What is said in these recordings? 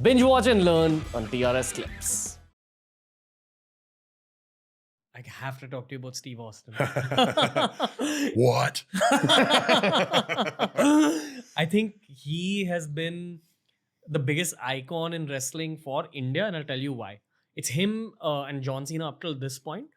Binge watch and learn on TRS Clips. I have to talk to you about Steve Austin. What? I think he has been the biggest icon in wrestling for India, and I'll tell you why. It's him and John Cena up till this point.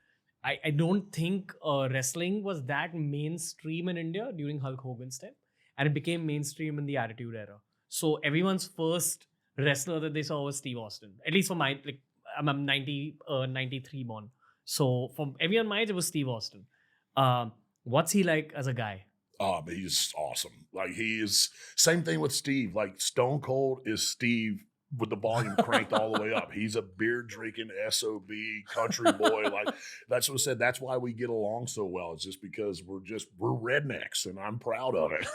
I don't think wrestling was that mainstream in India during Hulk Hogan's time, and it became mainstream in the Attitude Era. So everyone's first wrestler that they saw was Steve Austin. At least for my, like, I'm 93 born. So from everyone my age, it was Steve Austin. What's he like as a guy? But he's awesome. Like, he is, same thing with Steve. Like, Stone Cold is Steve with the volume cranked all the way up. He's a beer drinking SOB country boy. Like, that's what I said. That's why we get along so well. It's just because we're rednecks, and I'm proud of it.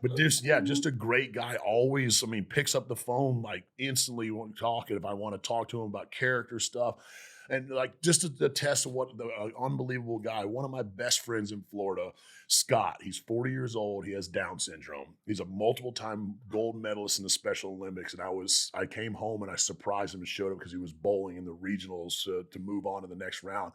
But just a great guy. Always, I mean, picks up the phone like instantly when talking. If I want to talk to him about character stuff. And like, just to attest to what the unbelievable guy, one of my best friends in Florida, Scott, he's 40 years old. He has Down syndrome. He's a multiple-time gold medalist in the Special Olympics. And I came home and I surprised him and showed him because he was bowling in the regionals to move on to the next round.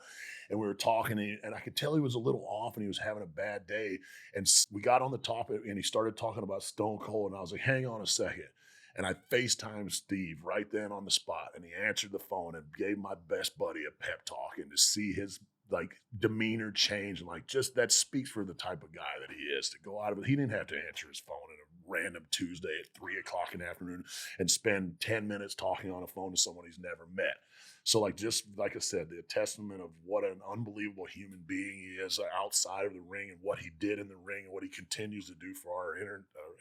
And we were talking, and I could tell he was a little off and he was having a bad day. And we got on the topic and he started talking about Stone Cold. And I was like, hang on a second. And I FaceTimed Steve right then on the spot, and he answered the phone and gave my best buddy a pep talk, and to see his like demeanor change, and like, just that speaks for the type of guy that he is, to go out of it. He didn't have to answer his phone at a random Tuesday at 3:00 in the afternoon and spend 10 minutes talking on a phone to someone he's never met. So like, just like I said, the testament of what an unbelievable human being he is outside of the ring, and what he did in the ring, and what he continues to do for our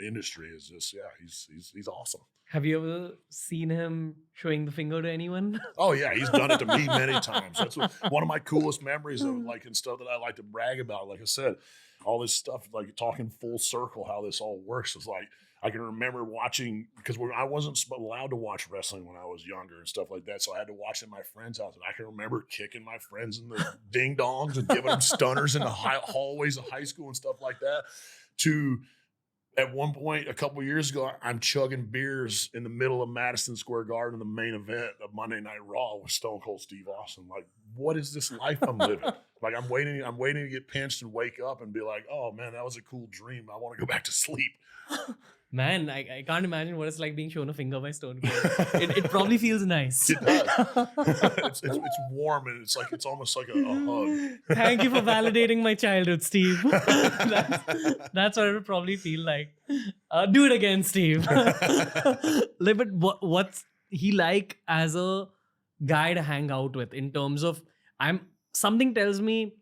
industry is just, he's awesome. Have you ever seen him showing the finger to anyone? Oh yeah, he's done it to me many times. That's one of my coolest memories of, like, and stuff that I like to brag about. Like I said, all this stuff, like talking full circle, how this all works. Is like, I can remember watching, because I wasn't allowed to watch wrestling when I was younger and stuff like that. So I had to watch it at my friend's house. And I can remember kicking my friends in the ding dongs and giving them stunners in the hallways of high school and stuff like that. To, at one point, a couple of years ago, I'm chugging beers in the middle of Madison Square Garden, the main event of Monday Night Raw with Stone Cold Steve Austin. Like, what is this life I'm living? Like, I'm waiting to get pinched and wake up and be like, oh man, that was a cool dream. I want to go back to sleep. Man, I can't imagine what it's like being shown a finger by Stone Cold. It probably feels nice. It does. It's warm, and it's almost like a hug. Thank you for validating my childhood, Steve. That's what it would probably feel like. Do it again, Steve. But what's he like as a guy to hang out with, in terms of, something tells me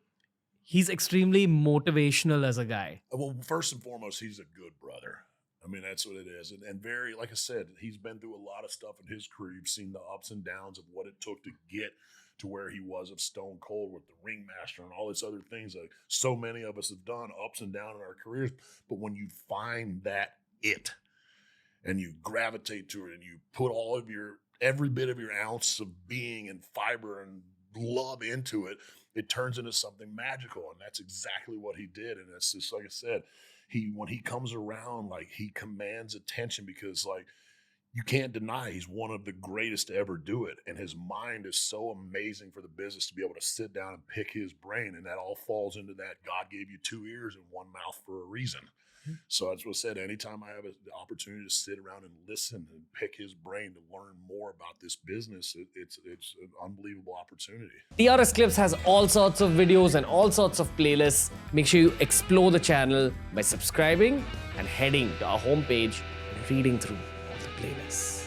he's extremely motivational as a guy. Well, first and foremost, he's a good brother. I mean, that's what it is. And very, like I said, he's been through a lot of stuff in his career. You've seen the ups and downs of what it took to get to where he was of Stone Cold with the Ringmaster and all these other things that so many of us have done, ups and downs in our careers. But when you find that it, and you gravitate to it, and you put every bit of your ounce of being and fiber and love into it, it turns into something magical. And that's exactly what he did. And it's just, like I said, when he comes around, like, he commands attention, because, like, you can't deny he's one of the greatest to ever do it. And his mind is so amazing for the business to be able to sit down and pick his brain. And that all falls into that God gave you 2 ears and 1 mouth for a reason. So that's what I said. Anytime I have the opportunity to sit around and listen and pick his brain to learn more about this business, it's an unbelievable opportunity. TRS Clips has all sorts of videos and all sorts of playlists. Make sure you explore the channel by subscribing and heading to our homepage and reading through all the playlists.